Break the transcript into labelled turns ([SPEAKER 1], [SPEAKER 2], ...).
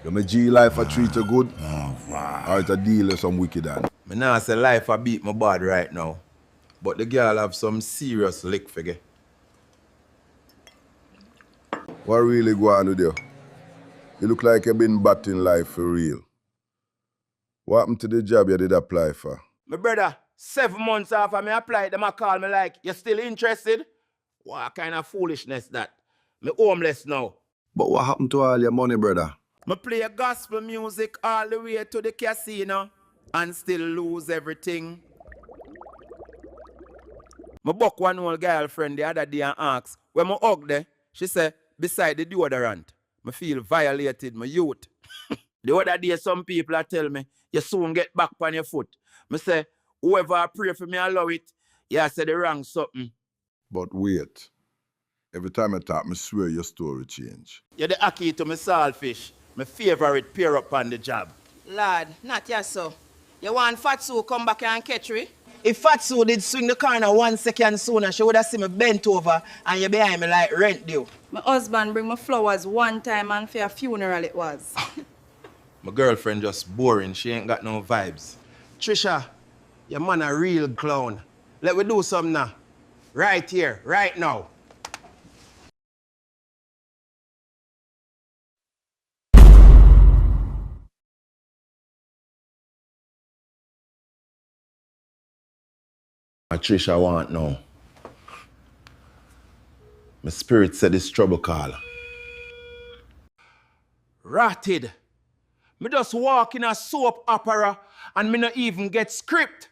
[SPEAKER 1] You my G life a treat you good? Or it a deal with some wicked hand?
[SPEAKER 2] Me nah say life a beat my bad right now. But the girl have some serious lick figure.
[SPEAKER 1] What really go on with you? You look like you been batting life for real. What happened to the job you did apply for?
[SPEAKER 2] My brother, 7 months after me apply, them a call me like, you still interested? What kind of foolishness that? Me homeless now.
[SPEAKER 1] But what happened to all your money, brother?
[SPEAKER 2] Me play gospel music all the way to the casino and still lose everything. Me buck one old girlfriend the other day and ask, when me hug there, she said, beside the deodorant, me feel violated, my youth. The other day, some people are tell me, you soon get back on your foot. Me say, whoever pray for me allow it, you say the wrong something.
[SPEAKER 1] But wait. Every time I talk, I swear your story change.
[SPEAKER 2] You're the Aki to me saltfish. My favorite pair up on the job.
[SPEAKER 3] Lad, not ya so. You want Fatsu come back and catch me?
[SPEAKER 2] If Fatsu did swing the corner 1 second sooner, she would have seen me bent over and you behind me like rent due.
[SPEAKER 3] My husband bring me flowers one time and for a funeral it was.
[SPEAKER 2] My girlfriend just boring. She ain't got no vibes. Trisha, your man a real clown. Let me do something now. Right here, right now. Trisha want now. My spirit said this trouble call. Ratted. Me just walk in a soap opera and me not even get script.